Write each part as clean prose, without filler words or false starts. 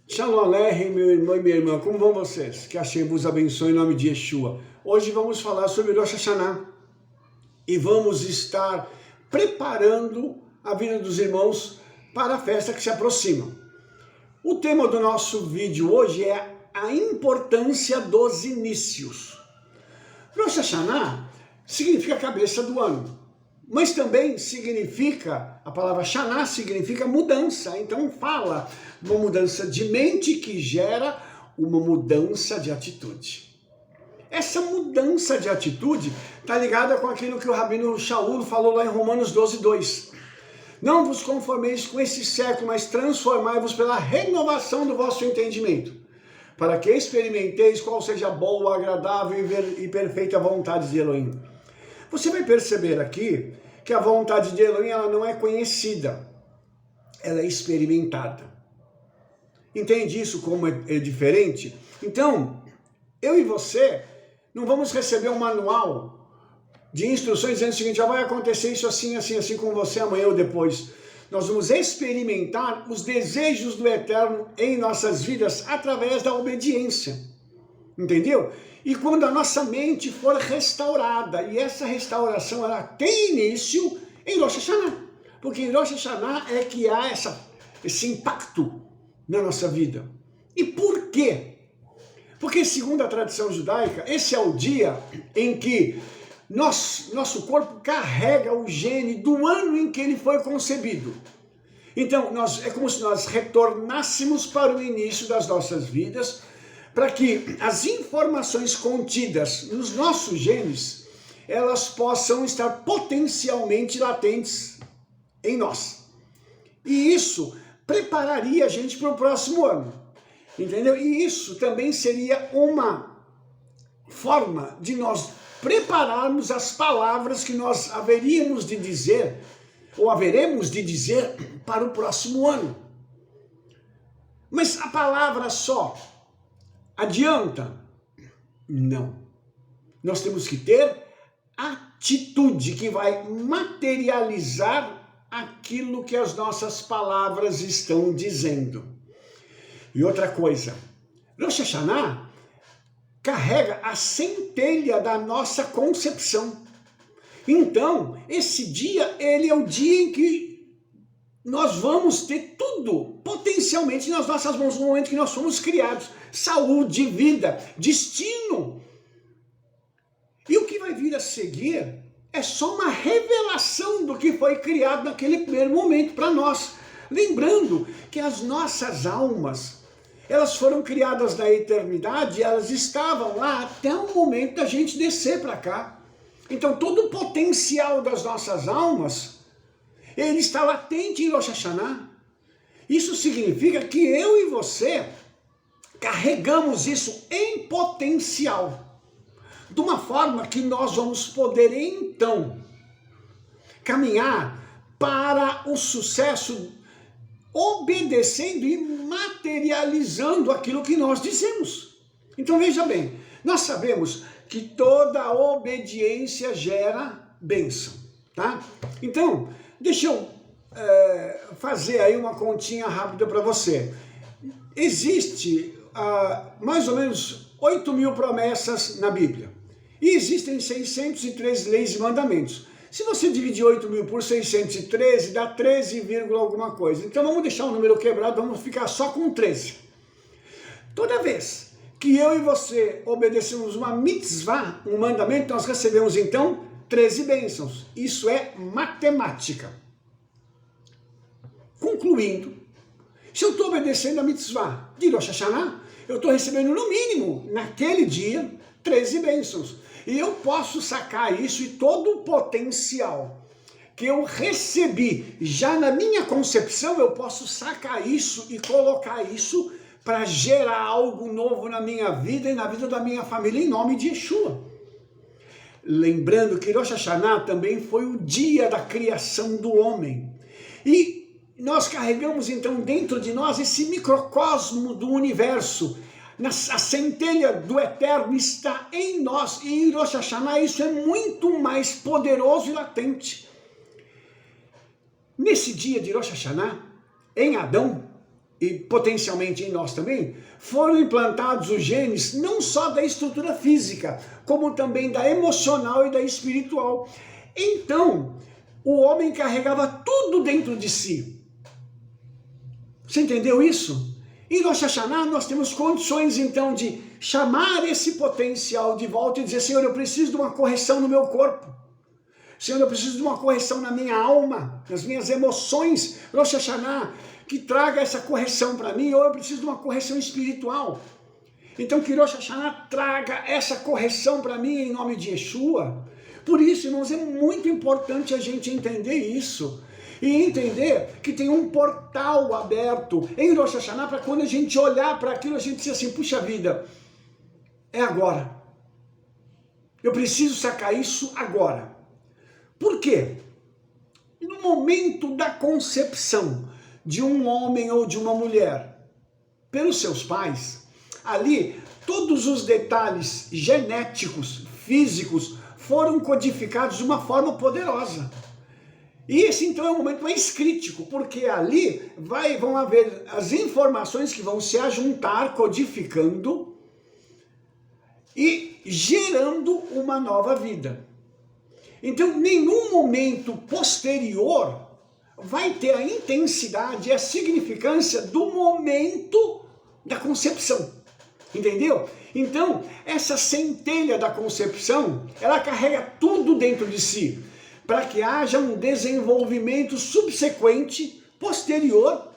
Shalom Aleichem, meu irmão e minha irmã, como vão vocês? Que Hashem vos abençoe em nome de Yeshua. Hoje vamos falar sobre Rosh Hashanah e vamos estar preparando a vida dos irmãos para a festa que se aproxima. O tema do nosso vídeo hoje é a importância dos inícios. Rosh Hashanah significa cabeça do ano, mas também significa, a palavra Shana significa mudança, então fala de uma mudança de mente que gera uma mudança de atitude. Essa mudança de atitude está ligada com aquilo que o Rabino Shaul falou lá em Romanos 12:2. Não vos conformeis com esse século, mas transformai-vos pela renovação do vosso entendimento, para que experimenteis qual seja a boa, agradável e perfeita vontade de Elohim. Você vai perceber aqui que a vontade de Elohim ela não é conhecida, ela é experimentada. Entende isso como é diferente? Então, eu e você não vamos receber um manual de instruções dizendo o seguinte: vai acontecer isso assim, assim, assim com você amanhã ou depois. Nós vamos experimentar os desejos do Eterno em nossas vidas através da obediência. Entendeu? E quando a nossa mente for restaurada, e essa restauração ela tem início em Rosh Hashanah, porque em Rosh Hashanah é que há esse impacto na nossa vida. E por quê? Porque segundo a tradição judaica, esse é o dia em que nosso corpo carrega o gene do ano em que ele foi concebido. Então, é como se nós retornássemos para o início das nossas vidas, para que as informações contidas nos nossos genes, elas possam estar potencialmente latentes em nós. E isso prepararia a gente para o próximo ano, entendeu? E isso também seria uma forma de nós prepararmos as palavras que nós haveremos de dizer, ou haveremos de dizer para o próximo ano. Mas a palavra só adianta? Não. Nós temos que ter atitude que vai materializar aquilo que as nossas palavras estão dizendo. E outra coisa, Rosh Hashanah carrega a centelha da nossa concepção. Então, esse dia, ele é o dia em que nós vamos ter tudo potencialmente nas nossas mãos no momento que nós fomos criados. Saúde, vida, destino. E o que vai vir a seguir é só uma revelação do que foi criado naquele primeiro momento para nós. Lembrando que as nossas almas, elas foram criadas na eternidade, elas estavam lá até o momento da gente descer para cá. Então todo o potencial das nossas almas, ele está latente em Rosh Hashanah. Isso significa que eu e você carregamos isso em potencial, de uma forma que nós vamos poder então caminhar para o sucesso, obedecendo e materializando aquilo que nós dizemos. Então veja bem, nós sabemos que toda obediência gera bênção, tá? Então, deixa eu fazer aí uma continha rápida para você. Existe mais ou menos 8.000 promessas na Bíblia. E existem 613 leis e mandamentos. Se você dividir 8.000 por 613, dá 13, alguma coisa. Então vamos deixar o número quebrado, vamos ficar só com 13. Toda vez que eu e você obedecemos uma mitzvah, um mandamento, nós recebemos então 13 bênçãos. Isso é matemática. Concluindo, se eu estou obedecendo a mitzvah de Rosh Hashanah, eu estou recebendo no mínimo, naquele dia, 13 bênçãos. E eu posso sacar isso e todo o potencial que eu recebi já na minha concepção, eu posso sacar isso e colocar isso para gerar algo novo na minha vida e na vida da minha família, em nome de Yeshua. Lembrando que Rosh Hashanah também foi o dia da criação do homem. E nós carregamos então dentro de nós esse microcosmo do universo. A centelha do Eterno está em nós, e em Rosh Hashanah isso é muito mais poderoso e latente. Nesse dia de Rosh Hashanah, em Adão, e potencialmente em nós também, foram implantados os genes não só da estrutura física, como também da emocional e da espiritual. Então, o homem carregava tudo dentro de si. Você entendeu isso? Em Rosh Hashanah nós temos condições então de chamar esse potencial de volta e dizer: Senhor, eu preciso de uma correção no meu corpo. Senhor, eu preciso de uma correção na minha alma, nas minhas emoções. Rosh Hashanah, que traga essa correção para mim, ou eu preciso de uma correção espiritual. Então que Rosh Hashanah traga essa correção para mim em nome de Yeshua. Por isso, irmãos, é muito importante a gente entender isso. E entender que tem um portal aberto em Rosh Hashanah para quando a gente olhar para aquilo, a gente dizer assim: puxa vida, é agora. Eu preciso sacar isso agora. Por quê? No momento da concepção de um homem ou de uma mulher pelos seus pais, ali todos os detalhes genéticos, físicos, foram codificados de uma forma poderosa. E esse então é o momento mais crítico, porque ali vão haver as informações que vão se ajuntar, codificando e gerando uma nova vida. Então, nenhum momento posterior vai ter a intensidade e a significância do momento da concepção. Entendeu? Então, essa centelha da concepção, ela carrega tudo dentro de si, para que haja um desenvolvimento subsequente, posterior,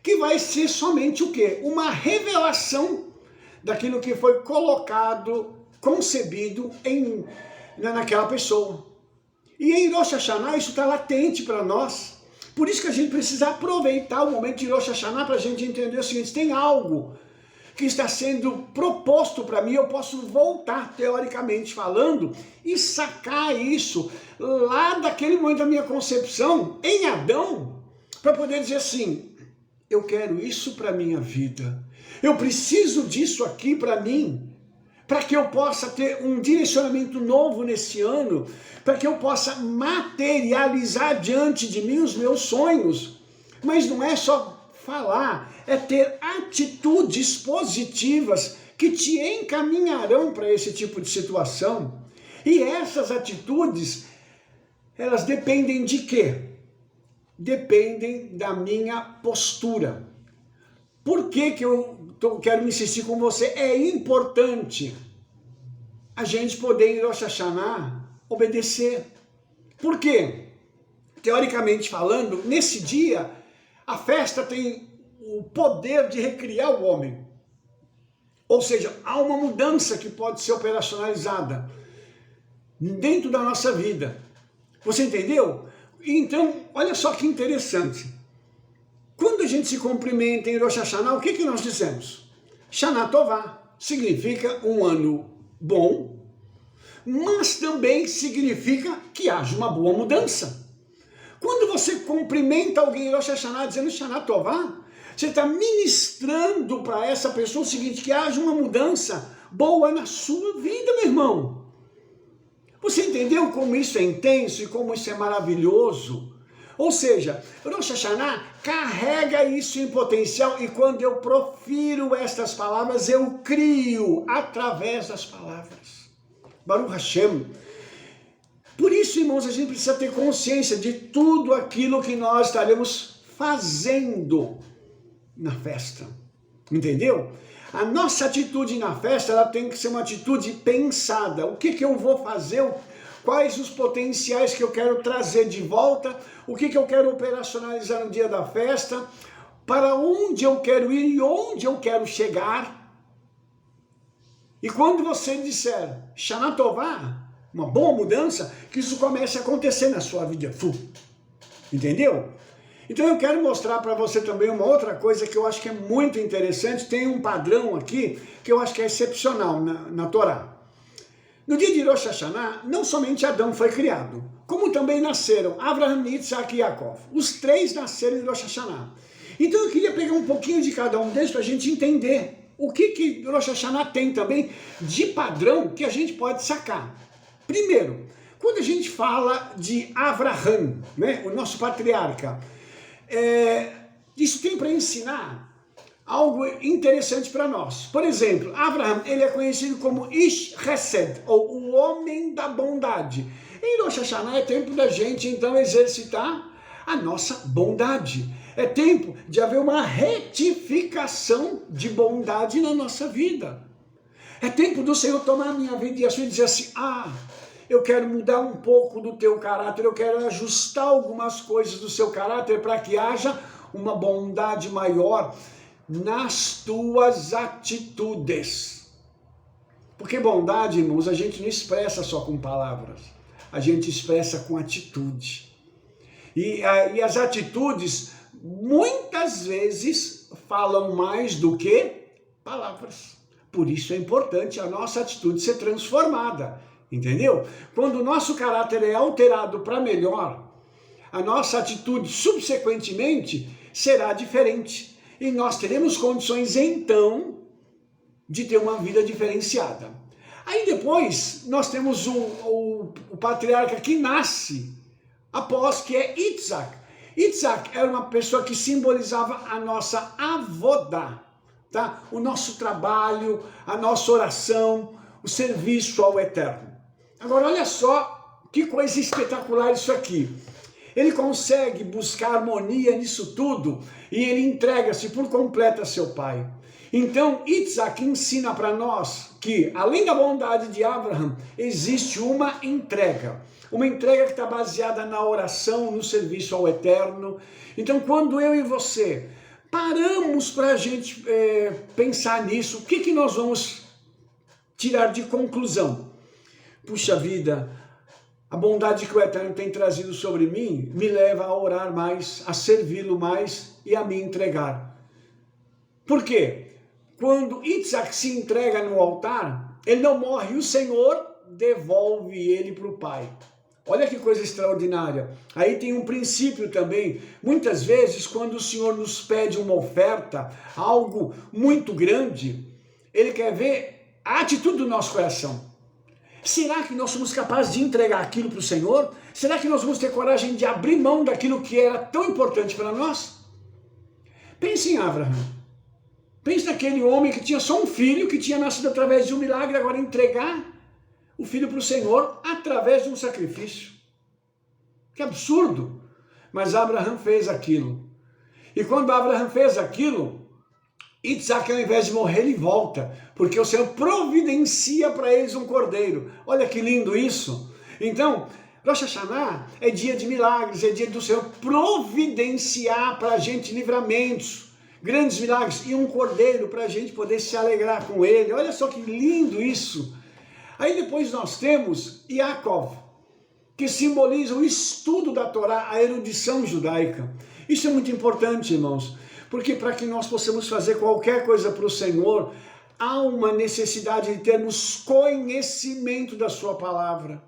que vai ser somente o quê? Uma revelação daquilo que foi colocado, concebido naquela pessoa. E em Rosh Hashanah isso está latente para nós. Por isso que a gente precisa aproveitar o momento de Rosh Hashanah para a gente entender o seguinte: tem algo que está sendo proposto para mim, eu posso voltar, teoricamente falando, e sacar isso lá daquele momento da minha concepção, em Adão, para poder dizer assim: eu quero isso para a minha vida, eu preciso disso aqui para mim, para que eu possa ter um direcionamento novo nesse ano, para que eu possa materializar diante de mim os meus sonhos. Mas não é só falar, é ter atitudes positivas que te encaminharão para esse tipo de situação. E essas atitudes, elas dependem de quê? Dependem da minha postura. Por que quero insistir com você? É importante a gente poder em Rosh Hashanah obedecer. Por quê? Teoricamente falando, nesse dia, a festa tem o poder de recriar o homem. Ou seja, há uma mudança que pode ser operacionalizada dentro da nossa vida. Você entendeu? Então, olha só que interessante. Quando a gente se cumprimenta em Rosh Hashanah, o que nós dizemos? Shana Tová significa um ano bom, mas também significa que haja uma boa mudança. Quando você cumprimenta alguém em Rosh Hashanah dizendo Shana Tová, você está ministrando para essa pessoa o seguinte: que haja uma mudança boa na sua vida, meu irmão. Você entendeu como isso é intenso e como isso é maravilhoso? Ou seja, Rosh Hashanah carrega isso em potencial, e quando eu profiro estas palavras, eu crio através das palavras. Baruch Hashem. Por isso, irmãos, a gente precisa ter consciência de tudo aquilo que nós estaremos fazendo na festa. Entendeu? A nossa atitude na festa, ela tem que ser uma atitude pensada. O que eu vou fazer? Quais os potenciais que eu quero trazer de volta? O que eu quero operacionalizar no dia da festa? Para onde eu quero ir e onde eu quero chegar? E quando você disser Shana Tová, uma boa mudança, que isso comece a acontecer na sua vida. Entendeu? Então eu quero mostrar para você também uma outra coisa que eu acho que é muito interessante. Tem um padrão aqui que eu acho que é excepcional na Torá. No dia de Rosh Hashanah, não somente Adão foi criado, como também nasceram Abraham, Isaac e Yaakov. Os três nasceram em Rosh Hashanah. Então eu queria pegar um pouquinho de cada um deles para a gente entender o que Rosh Hashanah tem também de padrão que a gente pode sacar. Primeiro, quando a gente fala de Abraham, né, o nosso patriarca, isso tem para ensinar algo interessante para nós. Por exemplo, Abraham, ele é conhecido como Ish Chesed, ou o homem da bondade. Em Rosh Hashanah é tempo da gente, então, exercitar a nossa bondade. É tempo de haver uma retificação de bondade na nossa vida. É tempo do Senhor tomar a minha vida e a sua e dizer assim, eu quero mudar um pouco do teu caráter, eu quero ajustar algumas coisas do seu caráter para que haja uma bondade maior nas tuas atitudes. Porque bondade, irmãos, a gente não expressa só com palavras, a gente expressa com atitude. E as atitudes, muitas vezes, falam mais do que palavras. Por isso é importante a nossa atitude ser transformada, entendeu? Quando o nosso caráter é alterado para melhor, a nossa atitude, subsequentemente, será diferente. E nós teremos condições, então, de ter uma vida diferenciada. Aí depois, nós temos o patriarca que nasce após, que é Yitzhak. Yitzhak era uma pessoa que simbolizava a nossa avodá, tá? O nosso trabalho, a nossa oração, o serviço ao Eterno. Agora, olha só que coisa espetacular isso aqui. Ele consegue buscar harmonia nisso tudo e ele entrega-se por completo a seu pai. Então, Yitzhak ensina para nós que, além da bondade de Abraham, existe uma entrega. Uma entrega que está baseada na oração, no serviço ao Eterno. Então, quando eu e você paramos para a gente pensar nisso, o que nós vamos tirar de conclusão? Puxa vida, a bondade que o Eterno tem trazido sobre mim me leva a orar mais, a servi-lo mais e a me entregar. Por quê? Quando Yitzhak se entrega no altar, ele não morre, o Senhor devolve ele para o pai. Olha que coisa extraordinária. Aí tem um princípio também. Muitas vezes, quando o Senhor nos pede uma oferta, algo muito grande, ele quer ver a atitude do nosso coração. Será que nós somos capazes de entregar aquilo para o Senhor? Será que nós vamos ter coragem de abrir mão daquilo que era tão importante para nós? Pense em Abraham. Pense naquele homem que tinha só um filho, que tinha nascido através de um milagre, agora entregar o filho para o Senhor através de um sacrifício. Que absurdo! Mas Abraham fez aquilo. E quando Abraham fez aquilo, Yitzhak, ao invés de morrer, ele volta, porque o Senhor providencia para eles um cordeiro. Olha que lindo isso! Então, Rosh Hashanah é dia de milagres, é dia do Senhor providenciar para a gente livramentos, grandes milagres, e um cordeiro para a gente poder se alegrar com ele. Olha só que lindo isso! Aí depois nós temos Yaakov, que simboliza o estudo da Torá, a erudição judaica. Isso é muito importante, irmãos, porque para que nós possamos fazer qualquer coisa para o Senhor, há uma necessidade de termos conhecimento da sua palavra.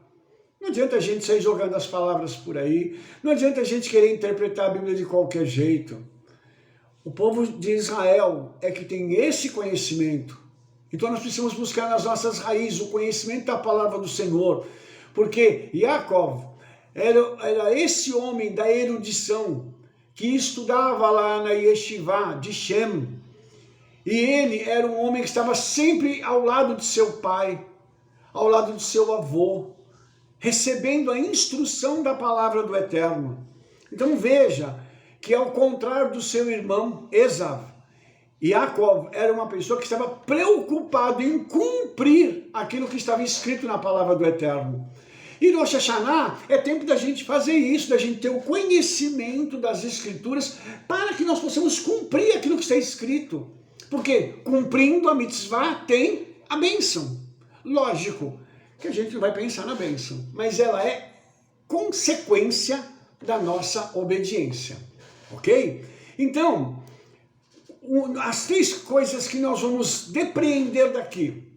Não adianta a gente sair jogando as palavras por aí, não adianta a gente querer interpretar a Bíblia de qualquer jeito. O povo de Israel é que tem esse conhecimento. Então nós precisamos buscar nas nossas raízes o conhecimento da palavra do Senhor, porque Yaakov era esse homem da erudição que estudava lá na Yeshiva de Shem, e ele era um homem que estava sempre ao lado de seu pai, ao lado de seu avô, recebendo a instrução da palavra do Eterno. Então veja que, ao contrário do seu irmão Esav, Yaakov era uma pessoa que estava preocupado em cumprir aquilo que estava escrito na palavra do Eterno. E Rosh Hashanah é tempo da gente fazer isso, da gente ter o conhecimento das Escrituras para que nós possamos cumprir aquilo que está escrito. Porque cumprindo a mitzvah tem a bênção. Lógico que a gente não vai pensar na bênção, mas ela é consequência da nossa obediência. Ok? Então, as três coisas que nós vamos depreender daqui,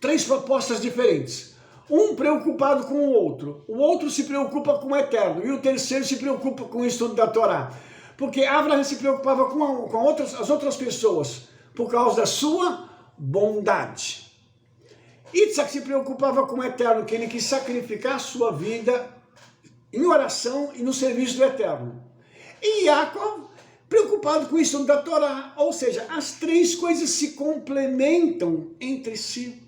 três propostas diferentes. Um preocupado com o outro se preocupa com o Eterno, e o terceiro se preocupa com o estudo da Torá. Porque Abraham se preocupava com as outras pessoas, por causa da sua bondade. Yitzhak se preocupava com o Eterno, que ele quis sacrificar a sua vida em oração e no serviço do Eterno. E Yaakov preocupado com o estudo da Torá. Ou seja, as três coisas se complementam entre si.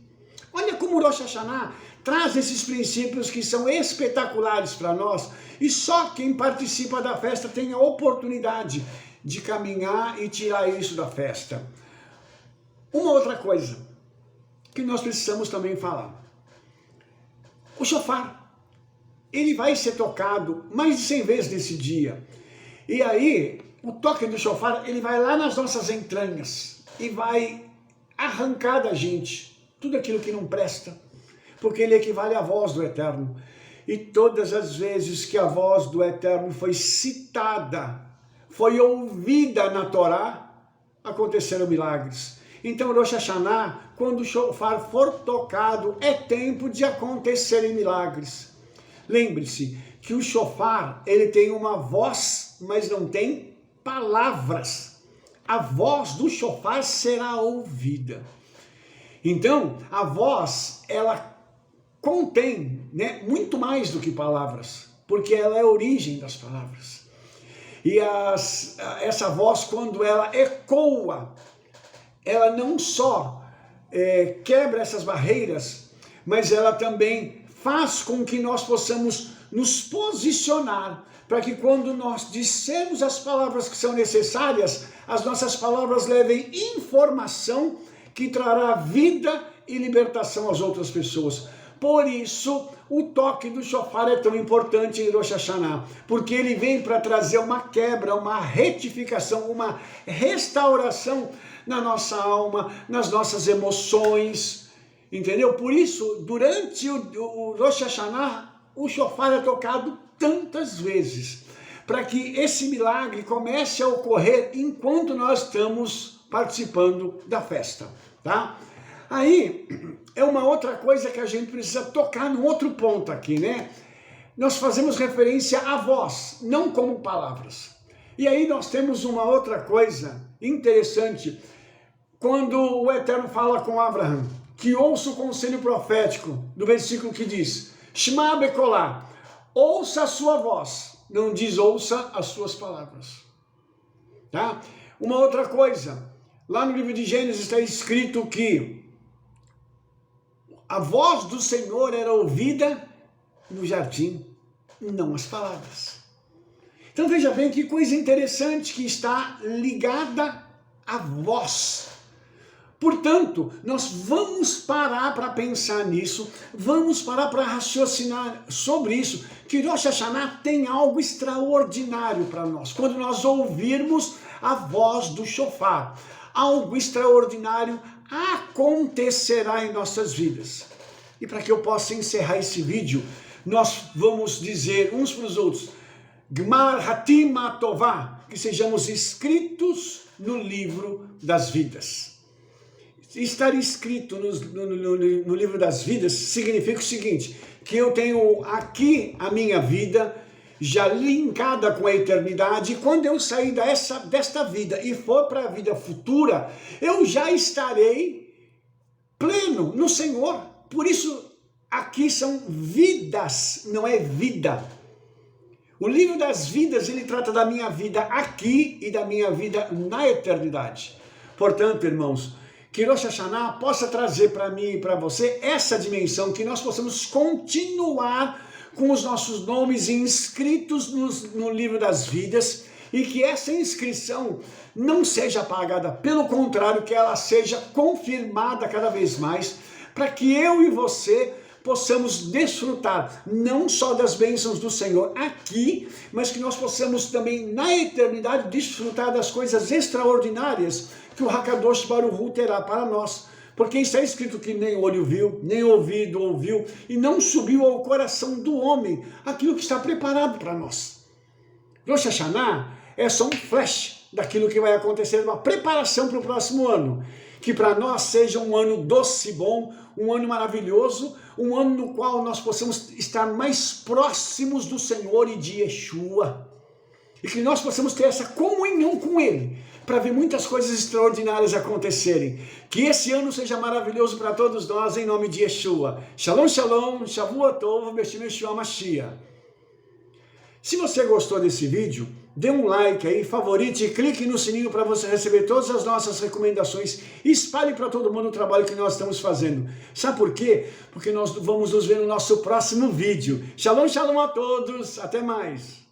Olha como o Rosh Hashanah traz esses princípios que são espetaculares para nós, e só quem participa da festa tem a oportunidade de caminhar e tirar isso da festa. Uma outra coisa que nós precisamos também falar. O shofar, ele vai ser tocado mais de 100 vezes nesse dia. E aí, o toque do shofar, ele vai lá nas nossas entranhas e vai arrancar da gente tudo aquilo que não presta, porque ele equivale à voz do Eterno. E todas as vezes que a voz do Eterno foi citada, foi ouvida na Torá, aconteceram milagres. Então, Rosh Hashanah, quando o shofar for tocado, é tempo de acontecerem milagres. Lembre-se que o shofar, ele tem uma voz, mas não tem palavras. A voz do shofar será ouvida. Então, a voz, ela contém, né, muito mais do que palavras, porque ela é a origem das palavras. E essa voz, quando ela ecoa, ela não só quebra essas barreiras, mas ela também faz com que nós possamos nos posicionar, para que quando nós dissermos as palavras que são necessárias, as nossas palavras levem informação que trará vida e libertação às outras pessoas. Por isso, o toque do shofar é tão importante em Rosh Hashanah, porque ele vem para trazer uma quebra, uma retificação, uma restauração na nossa alma, nas nossas emoções, entendeu? Por isso, durante o Rosh Hashanah, o shofar é tocado tantas vezes, para que esse milagre comece a ocorrer enquanto nós estamos participando da festa, tá? Aí, é uma outra coisa que a gente precisa tocar no outro ponto aqui, né? Nós fazemos referência à voz, não como palavras. E aí nós temos uma outra coisa interessante, quando o Eterno fala com Abraão, que ouça o conselho profético, do versículo que diz, Shema Bekolá, ouça a sua voz, não diz ouça as suas palavras. Tá? Uma outra coisa, lá no livro de Gênesis está escrito que a voz do Senhor era ouvida no jardim, não as palavras. Então veja bem que coisa interessante que está ligada à voz. Portanto, nós vamos parar para pensar nisso, vamos parar para raciocinar sobre isso, que Rosh Hashanah tem algo extraordinário para nós. Quando nós ouvirmos a voz do shofar, algo extraordinário acontecerá em nossas vidas. E para que eu possa encerrar esse vídeo, nós vamos dizer uns para os outros, Gmar Hatima Tová, que sejamos escritos no livro das vidas. Estar escrito no livro das vidas significa o seguinte, que eu tenho aqui a minha vida já linkada com a eternidade, e quando eu sair desta vida e for para a vida futura, eu já estarei pleno no Senhor. Por isso, aqui são vidas, não é vida. O livro das vidas, ele trata da minha vida aqui e da minha vida na eternidade. Portanto, irmãos, que Rosh Hashanah possa trazer para mim e para você essa dimensão, que nós possamos continuar com os nossos nomes inscritos no livro das vidas, e que essa inscrição não seja apagada, pelo contrário, que ela seja confirmada cada vez mais, para que eu e você possamos desfrutar não só das bênçãos do Senhor aqui, mas que nós possamos também na eternidade desfrutar das coisas extraordinárias que o Hakadosh Baruch Hu terá para nós. Porque está escrito que nem olho viu, nem ouvido ouviu, e não subiu ao coração do homem aquilo que está preparado para nós. Rosh Hashanah é só um flash daquilo que vai acontecer, uma preparação para o próximo ano. Que para nós seja um ano doce e bom, um ano maravilhoso, um ano no qual nós possamos estar mais próximos do Senhor e de Yeshua. E que nós possamos ter essa comunhão com Ele, para ver muitas coisas extraordinárias acontecerem. Que esse ano seja maravilhoso para todos nós, em nome de Yeshua. Shalom, shalom, Shavua Tov, B'Shem Yeshua Mashiach. Se você gostou desse vídeo, dê um like aí, favorite e clique no sininho para você receber todas as nossas recomendações. Espalhe para todo mundo o trabalho que nós estamos fazendo. Sabe por quê? Porque nós vamos nos ver no nosso próximo vídeo. Shalom, shalom a todos. Até mais.